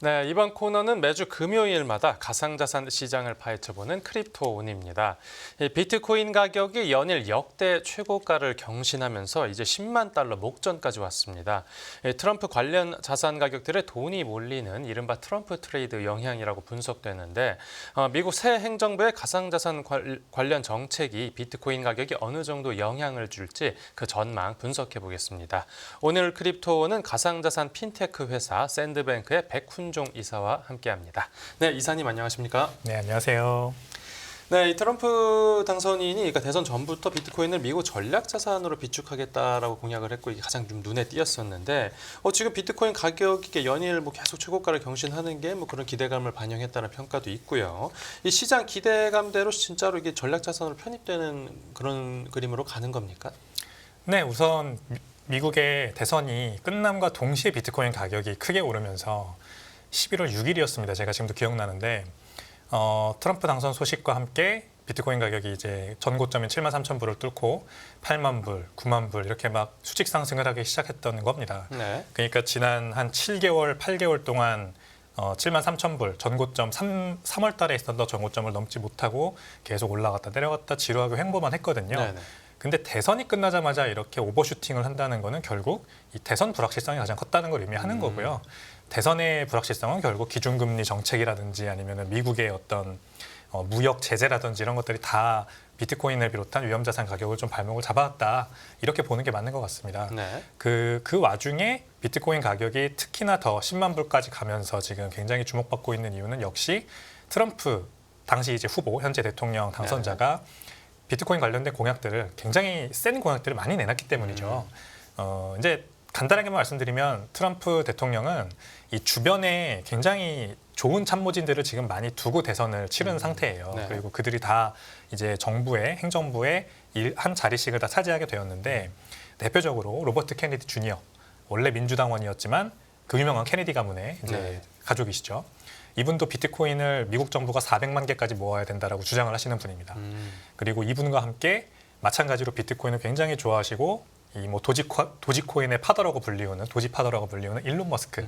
네, 이번 코너는 매주 금요일마다 가상자산 시장을 파헤쳐보는 크립토온입니다. 이 비트코인 가격이 연일 역대 최고가를 경신하면서 이제 10만 달러 목전까지 왔습니다. 트럼프 관련 자산 가격들에 돈이 몰리는 이른바 트럼프 트레이드 영향이라고 분석되는데 미국 새 행정부의 가상자산 관련 정책이 비트코인 가격이 어느 정도 영향을 줄지 그 전망 분석해 보겠습니다. 오늘 크립토온은 가상자산 핀테크 회사 샌드뱅크의 백훈종 이사와 함께합니다. 네, 이사님 안녕하십니까? 네, 안녕하세요. 네, 이 트럼프 당선인이 그러니까 대선 전부터 비트코인을 미국 전략 자산으로 비축하겠다라고 공약을 했고 이게 가장 좀 눈에 띄었었는데 지금 비트코인 가격이 연일 계속 최고가를 경신하는 게 그런 기대감을 반영했다는 평가도 있고요. 이 시장 기대감대로 진짜로 이게 전략 자산으로 편입되는 그런 그림으로 가는 겁니까? 네, 우선 미국의 대선이 끝남과 동시에 비트코인 가격이 크게 오르면서 11월 6일이었습니다. 제가 지금도 기억나는데 트럼프 당선 소식과 함께 비트코인 가격이 이제 전고점인 73,000불을 뚫고 8만 불, 9만 불 이렇게 막 수직 상승을 하기 시작했던 겁니다. 네. 그러니까 지난 한 7개월, 8개월 동안 73,000불 전고점 3월 달에 있었던 전고점을 넘지 못하고 계속 올라갔다 내려갔다 지루하게 횡보만 했거든요. 네네. 근데 대선이 끝나자마자 이렇게 오버슈팅을 한다는 거는 결국 이 대선 불확실성이 가장 컸다는 걸 의미하는 거고요. 대선의 불확실성은 결국 기준금리 정책이라든지 아니면 미국의 어떤 무역 제재라든지 이런 것들이 다 비트코인을 비롯한 위험자산 가격을 좀 발목을 잡아왔다 이렇게 보는 게 맞는 것 같습니다. 네. 그 와중에 비트코인 가격이 특히나 더 10만 불까지 가면서 지금 굉장히 주목받고 있는 이유는 역시 트럼프 당시 이제 후보 현재 대통령 당선자가 비트코인 관련된 공약들을 굉장히 센 공약들을 많이 내놨기 때문이죠. 이제 간단하게만 말씀드리면 트럼프 대통령은 이 주변에 굉장히 좋은 참모진들을 지금 많이 두고 대선을 치른 상태예요. 네. 그리고 그들이 다 이제 정부의 행정부의 한 자리씩을 다 차지하게 되었는데 대표적으로 로버트 케네디 주니어 원래 민주당원이었지만 그 유명한 케네디 가문의 이제 가족이시죠. 이분도 비트코인을 미국 정부가 400만 개까지 모아야 된다라고 주장을 하시는 분입니다. 그리고 이분과 함께 마찬가지로 비트코인을 굉장히 좋아하시고 이 도지코인의 파더라고 불리우는 도지파더라고 불리우는 일론 머스크.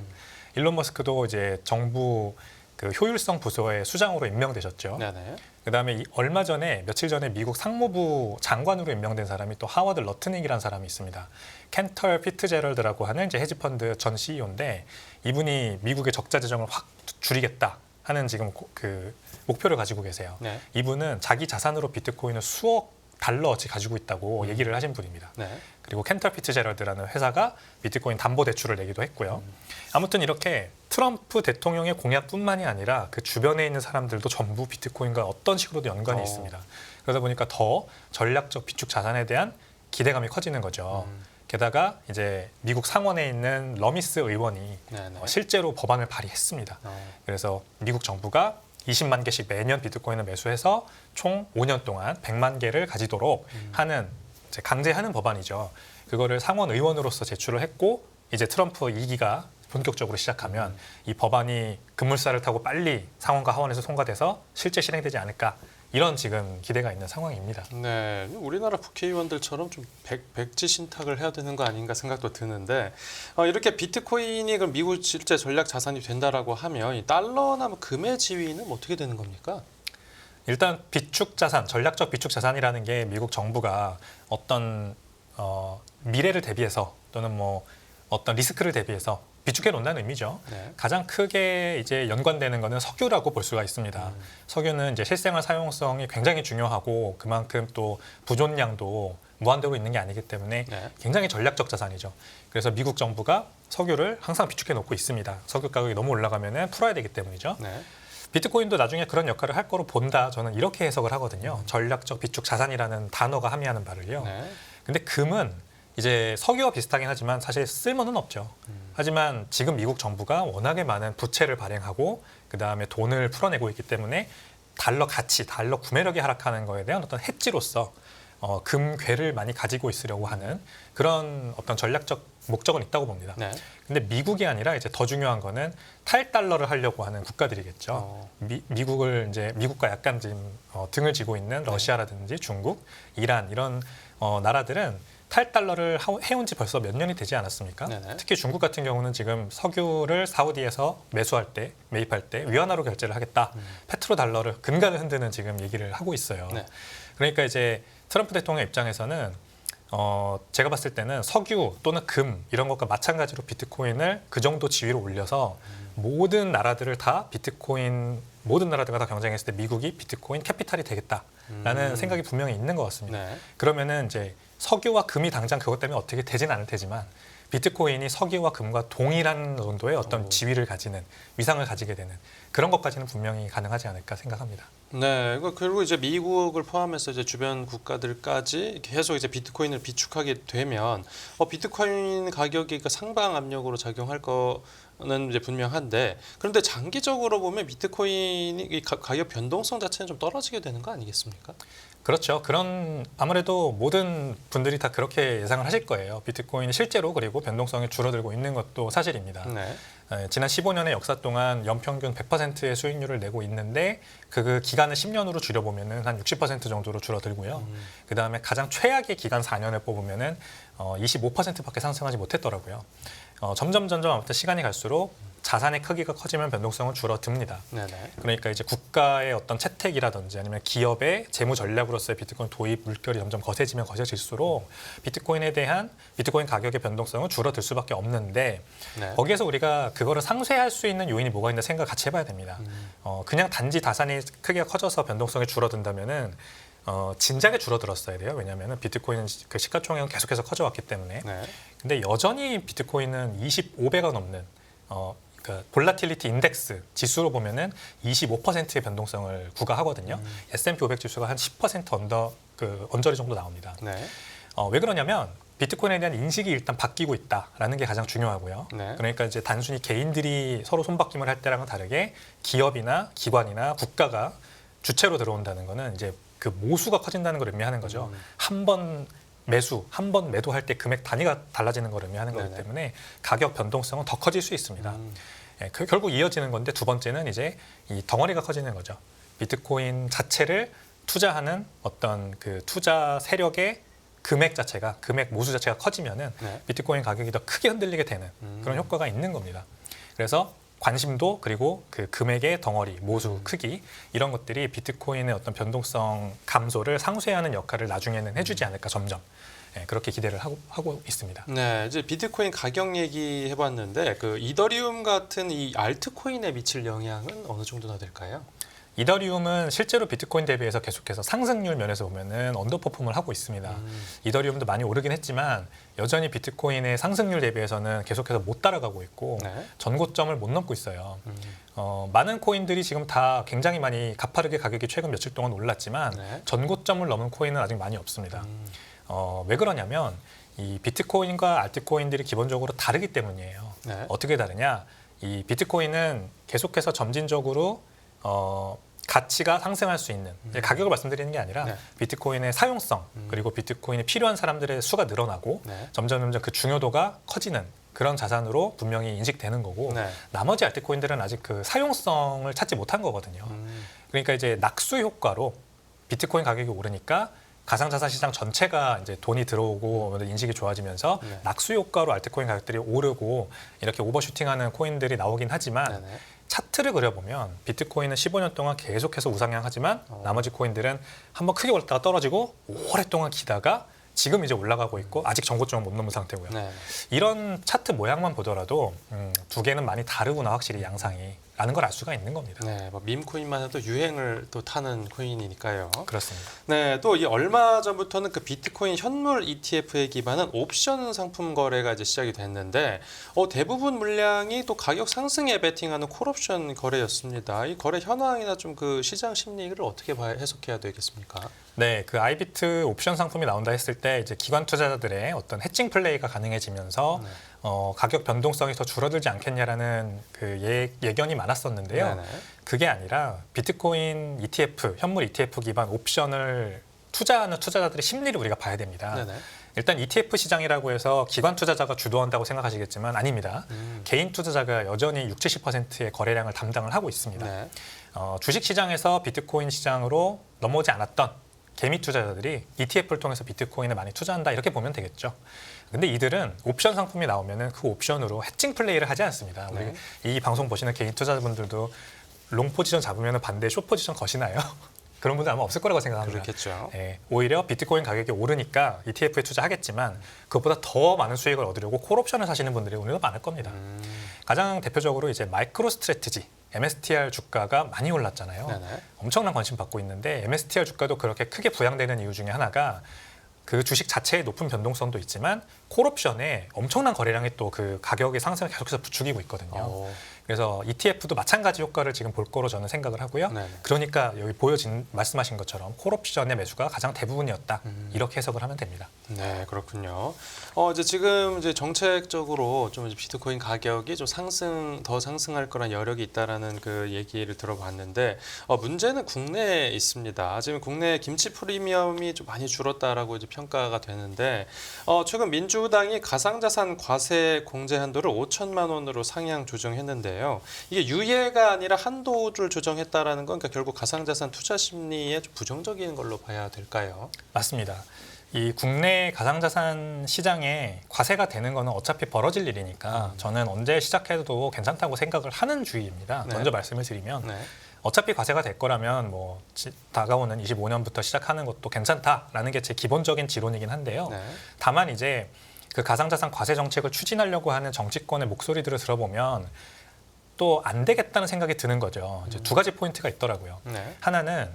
일론 머스크도 이제 정부 그 효율성 부서의 수장으로 임명되셨죠. 네네. 그다음에 얼마 전에 며칠 전에 미국 상무부 장관으로 임명된 사람이 또 하워드 러트닉이라는 사람이 있습니다. 켄터 피트제럴드라고 하는 이제 헤지펀드 전 CEO인데 이분이 미국의 적자 재정을 확 줄이겠다 하는 지금 그 목표를 가지고 계세요. 네. 이분은 자기 자산으로 비트코인을 수억 달러어치 가지고 있다고 얘기를 하신 분입니다. 네. 그리고 켄터 피트제럴드라는 회사가 비트코인 담보 대출을 내기도 했고요. 아무튼 이렇게 트럼프 대통령의 공약뿐만이 아니라 그 주변에 있는 사람들도 전부 비트코인과 어떤 식으로도 연관이 있습니다. 그러다 보니까 더 전략적 비축 자산에 대한 기대감이 커지는 거죠. 게다가 이제 미국 상원에 있는 러미스 의원이 실제로 법안을 발의했습니다. 그래서 미국 정부가 20만 개씩 매년 비트코인을 매수해서 총 5년 동안 100만 개를 가지도록 하는 이제 강제하는 법안이죠. 그거를 상원 의원으로서 제출을 했고 이제 트럼프 2기가 본격적으로 시작하면 이 법안이 급물살을 타고 빨리 상원과 하원에서 통과돼서 실제 실행되지 않을까 이런 지금 기대가 있는 상황입니다. 네, 우리나라 국회의원들처럼 좀 백지신탁을 해야 되는 거 아닌가 생각도 드는데 이렇게 비트코인이 그럼 미국 실제 전략 자산이 된다라고 하면 이 달러나 금의 지위는 어떻게 되는 겁니까? 일단 비축 자산, 전략적 비축 자산이라는 게 미국 정부가 어떤 미래를 대비해서 또는 뭐 어떤 리스크를 대비해서 비축해 놓는다는 의미죠. 네. 가장 크게 이제 연관되는 것은 석유라고 볼 수가 있습니다. 석유는 이제 실생활 사용성이 굉장히 중요하고 그만큼 또 부존량도 무한대로 있는 게 아니기 때문에 굉장히 전략적 자산이죠. 그래서 미국 정부가 석유를 항상 비축해 놓고 있습니다. 석유 가격이 너무 올라가면 풀어야 되기 때문이죠. 네. 비트코인도 나중에 그런 역할을 할 거로 본다. 저는 이렇게 해석을 하거든요. 전략적 비축 자산이라는 단어가 함의하는 바를요. 근데 금은 이제 석유와 비슷하긴 하지만 사실 쓸모는 없죠. 하지만 지금 미국 정부가 워낙에 많은 부채를 발행하고 그다음에 돈을 풀어내고 있기 때문에 달러 가치, 달러 구매력이 하락하는 거에 대한 어떤 해지로서 금괴를 많이 가지고 있으려고 하는 그런 어떤 전략적 목적은 있다고 봅니다. 근데 미국이 아니라 이제 더 중요한 거는 탈달러를 하려고 하는 국가들이겠죠. 미국과 약간 지금 등을 지고 있는 러시아라든지 중국, 이란 이런 나라들은 탈달러를 해온 지 벌써 몇 년이 되지 않았습니까? 네네. 특히 중국 같은 경우는 지금 석유를 사우디에서 매입할 때 위안화로 결제를 하겠다. 페트로달러를 금가를 흔드는 지금 얘기를 하고 있어요. 네. 그러니까 이제 트럼프 대통령 입장에서는 제가 봤을 때는 석유 또는 금 이런 것과 마찬가지로 비트코인을 그 정도 지위로 올려서 모든 나라들을 다 모든 나라들과 다 경쟁했을 때 미국이 비트코인 캐피탈이 되겠다라는 생각이 분명히 있는 것 같습니다. 네. 그러면은 이제 석유와 금이 당장 그것 때문에 어떻게 되진 않을 테지만 비트코인이 석유와 금과 동일한 정도의 어떤 지위를 가지는 위상을 가지게 되는 그런 것까지는 분명히 가능하지 않을까 생각합니다. 네, 그리고 이제 미국을 포함해서 이제 주변 국가들까지 계속 이제 비트코인을 비축하게 되면 비트코인 가격이 상방 압력으로 작용할 거는 이제 분명한데, 그런데 장기적으로 보면 비트코인이 이 가격 변동성 자체는 좀 떨어지게 되는 거 아니겠습니까? 그렇죠. 아무래도 모든 분들이 다 그렇게 예상을 하실 거예요. 비트코인이 실제로 그리고 변동성이 줄어들고 있는 것도 사실입니다. 네. 지난 15년의 역사 동안 연평균 100%의 수익률을 내고 있는데 그 기간을 10년으로 줄여보면은 한 60% 정도로 줄어들고요. 그다음에 가장 최악의 기간 4년을 뽑으면은 25%밖에 상승하지 못했더라고요. 점점 아무튼 시간이 갈수록 자산의 크기가 커지면 변동성은 줄어듭니다. 네네. 그러니까 이제 국가의 어떤 채택이라든지 아니면 기업의 재무 전략으로서의 비트코인 도입 물결이 점점 거세지면 거세질수록 비트코인 가격의 변동성은 줄어들 수밖에 없는데 네. 거기에서 우리가 그거를 상쇄할 수 있는 요인이 뭐가 있나 생각을 같이 해봐야 됩니다. 그냥 단지 자산이 크기가 커져서 변동성이 줄어든다면은 진작에 줄어들었어야 돼요. 왜냐하면 비트코인은 그 시가총액은 계속해서 커져왔기 때문에. 네. 근데 여전히 비트코인은 25배가 넘는 그러니까 볼라틸리티 인덱스 지수로 보면은 25%의 변동성을 구가하거든요. S&P 500 지수가 한 10% 언저리 정도 나옵니다. 네. 왜 그러냐면 비트코인에 대한 인식이 일단 바뀌고 있다라는 게 가장 중요하고요. 네. 그러니까 이제 단순히 개인들이 서로 손바뀜을 할 때랑은 다르게 기업이나 기관이나 국가가 주체로 들어온다는 거는 이제 그 모수가 커진다는 걸 의미하는 거죠. 한 번 매도할 때 금액 단위가 달라지는 걸 의미하는 거기 네네. 때문에 가격 변동성은 더 커질 수 있습니다. 결국 이어지는 건데 두 번째는 이제 이 덩어리가 커지는 거죠. 비트코인 자체를 투자하는 어떤 그 투자 세력의 금액 모수 자체가 커지면은 네. 비트코인 가격이 더 크게 흔들리게 되는 그런 효과가 있는 겁니다. 그래서 관심도 그리고 그 금액의 덩어리, 모수 크기 이런 것들이 비트코인의 어떤 변동성 감소를 상쇄하는 역할을 나중에는 해주지 않을까 점점 그렇게 기대를 하고 있습니다. 네, 이제 비트코인 가격 얘기해봤는데 그 이더리움 같은 이 알트코인에 미칠 영향은 어느 정도나 될까요? 이더리움은 실제로 비트코인 대비해서 계속해서 상승률 면에서 보면은 언더퍼폼을 하고 있습니다. 이더리움도 많이 오르긴 했지만 여전히 비트코인의 상승률 대비해서는 계속해서 못 따라가고 있고 네. 전고점을 못 넘고 있어요. 많은 코인들이 지금 다 굉장히 많이 가파르게 가격이 최근 며칠 동안 올랐지만 네. 전고점을 넘은 코인은 아직 많이 없습니다. 왜 그러냐면 이 비트코인과 알트코인들이 기본적으로 다르기 때문이에요. 네. 어떻게 다르냐? 이 비트코인은 계속해서 점진적으로 가치가 상승할 수 있는 가격을 말씀드리는 게 아니라 네. 비트코인의 사용성 그리고 비트코인이 필요한 사람들의 수가 늘어나고 네. 점점 그 중요도가 커지는 그런 자산으로 분명히 인식되는 거고 네. 나머지 알트코인들은 아직 그 사용성을 찾지 못한 거거든요. 그러니까 이제 낙수 효과로 비트코인 가격이 오르니까 가상자산 시장 전체가 이제 돈이 들어오고 인식이 좋아지면서 네. 낙수 효과로 알트코인 가격들이 오르고 이렇게 오버슈팅하는 코인들이 나오긴 하지만 네네. 차트를 그려보면 비트코인은 15년 동안 계속해서 우상향하지만 나머지 코인들은 한번 크게 올랐다가 떨어지고 오랫동안 기다가 지금 이제 올라가고 있고 아직 전고점을 못 넘은 상태고요. 네. 이런 차트 모양만 보더라도 두 개는 많이 다르구나 확실히 양상이 라는 걸 알 수가 있는 겁니다. 네, 뭐 밈코인만 해도 유행을 또 타는 코인이니까요. 그렇습니다. 네, 또 이 얼마 전부터는 그 비트코인 현물 ETF에 기반한 옵션 상품 거래가 이제 시작이 됐는데 대부분 물량이 또 가격 상승에 베팅하는 콜옵션 거래였습니다. 이 거래 현황이나 좀 그 시장 심리를 어떻게 해석해야 되겠습니까? 네, 그 아이비트 옵션 상품이 나온다 했을 때 이제 기관 투자자들의 어떤 해칭 플레이가 가능해지면서 네. 가격 변동성이 더 줄어들지 않겠냐라는 그 예견이 많았었는데요. 네네. 그게 아니라 비트코인 ETF, 현물 ETF 기반 옵션을 투자하는 투자자들의 심리를 우리가 봐야 됩니다. 네네. 일단 ETF 시장이라고 해서 기관 투자자가 주도한다고 생각하시겠지만 아닙니다. 개인 투자자가 여전히 60-70%의 거래량을 담당을 하고 있습니다. 네. 주식 시장에서 비트코인 시장으로 넘어오지 않았던 개미 투자자들이 ETF를 통해서 비트코인에 많이 투자한다 이렇게 보면 되겠죠. 근데 이들은 옵션 상품이 나오면은 그 옵션으로 해칭 플레이를 하지 않습니다. 우리 이 방송 보시는 개인 투자자분들도 롱 포지션 잡으면 반대 숏 포지션 거시나요? 그런 분들 아마 없을 거라고 생각합니다. 그렇겠죠. 예, 오히려 비트코인 가격이 오르니까 ETF에 투자하겠지만 그것보다 더 많은 수익을 얻으려고 콜옵션을 사시는 분들이 오늘도 많을 겁니다. 가장 대표적으로 이제 마이크로 스트래티지 MSTR 주가가 많이 올랐잖아요. 네네. 엄청난 관심 받고 있는데 MSTR 주가도 그렇게 크게 부양되는 이유 중에 하나가 그 주식 자체의 높은 변동성도 있지만 콜옵션에 엄청난 거래량이 또 그 가격의 상승을 계속해서 부추기고 있거든요. 오. 그래서 ETF도 마찬가지 효과를 지금 볼 거로 저는 생각을 하고요. 네네. 그러니까 여기 말씀하신 것처럼 콜옵션의 매수가 가장 대부분이었다. 이렇게 해석을 하면 됩니다. 네, 그렇군요. 이제 지금 이제 정책적으로 좀 이제 비트코인 가격이 좀 더 상승할 거란 여력이 있다라는 그 얘기를 들어봤는데 문제는 국내에 있습니다. 지금 국내 김치 프리미엄이 좀 많이 줄었다라고 이제 평가가 되는데 최근 민주당이 가상자산 과세 공제 한도를 5천만 원으로 상향 조정했는데요. 이게 유예가 아니라 한도를 조정했다라는 건 그러니까 결국 가상자산 투자 심리에 좀 부정적인 걸로 봐야 될까요? 맞습니다. 이 국내 가상자산 시장에 과세가 되는 거는 어차피 벌어질 일이니까 저는 언제 시작해도 괜찮다고 생각을 하는 주의입니다. 네. 먼저 말씀을 드리면 네. 어차피 과세가 될 거라면 뭐 다가오는 25년부터 시작하는 것도 괜찮다라는 게 제 기본적인 지론이긴 한데요. 네. 다만 이제 그 가상자산 과세 정책을 추진하려고 하는 정치권의 목소리들을 들어보면 또 안 되겠다는 생각이 드는 거죠. 이제 두 가지 포인트가 있더라고요. 네. 하나는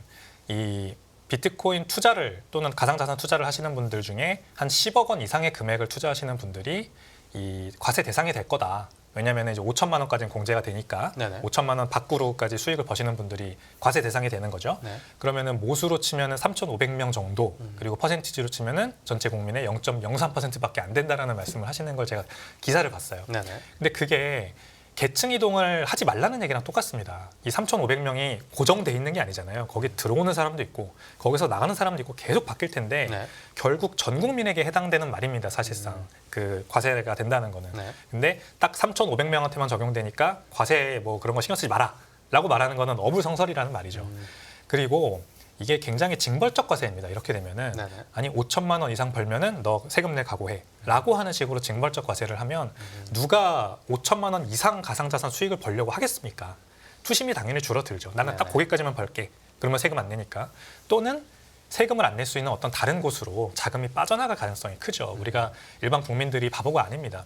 이 비트코인 투자를 또는 가상자산 투자를 하시는 분들 중에 한 10억 원 이상의 금액을 투자하시는 분들이 이 과세 대상이 될 거다. 왜냐하면 이제 5천만 원까지는 공제가 되니까 네네. 5천만 원 밖으로까지 수익을 버시는 분들이 과세 대상이 되는 거죠. 네. 그러면은 모수로 치면은 3,500명 정도 그리고 퍼센티지로 치면은 전체 국민의 0.03%밖에 안 된다라는 말씀을 하시는 걸 제가 기사를 봤어요. 네네. 근데 그게 계층 이동을 하지 말라는 얘기랑 똑같습니다. 이 3,500명이 고정돼 있는 게 아니잖아요. 거기 들어오는 사람도 있고 거기서 나가는 사람도 있고 계속 바뀔 텐데 네. 결국 전 국민에게 해당되는 말입니다. 사실상 그 과세가 된다는 거는. 네. 근데 딱 3,500명한테만 적용되니까 과세 뭐 그런 거 신경 쓰지 마라라고 말하는 거는 어불성설이라는 말이죠. 그리고 이게 굉장히 징벌적 과세입니다. 이렇게 되면은 네네. 아니 5천만 원 이상 벌면은 너 세금 내 각오해라고 하는 식으로 징벌적 과세를 하면 누가 5천만 원 이상 가상자산 수익을 벌려고 하겠습니까? 투심이 당연히 줄어들죠. 나는 딱 네네. 거기까지만 벌게. 그러면 세금 안 내니까. 또는 세금을 안 낼 수 있는 어떤 다른 곳으로 자금이 빠져나갈 가능성이 크죠. 우리가 일반 국민들이 바보가 아닙니다.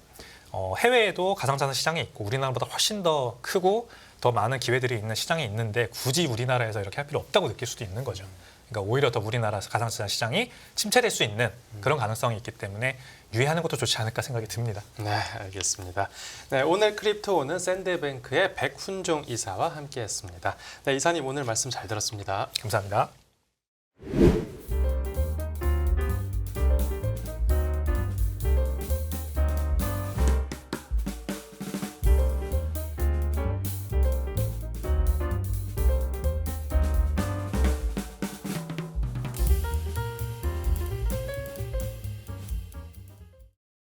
해외에도 가상자산 시장이 있고 우리나라보다 훨씬 더 크고 더 많은 기회들이 있는 시장이 있는데 굳이 우리나라에서 이렇게 할 필요 없다고 느낄 수도 있는 거죠. 그러니까 오히려 더 우리나라 가상자산 시장이 침체될 수 있는 그런 가능성이 있기 때문에 유의하는 것도 좋지 않을까 생각이 듭니다. 네, 알겠습니다. 네, 오늘 크립토오는 샌드뱅크의 백훈종 이사와 함께했습니다. 네, 이사님 오늘 말씀 잘 들었습니다. 감사합니다.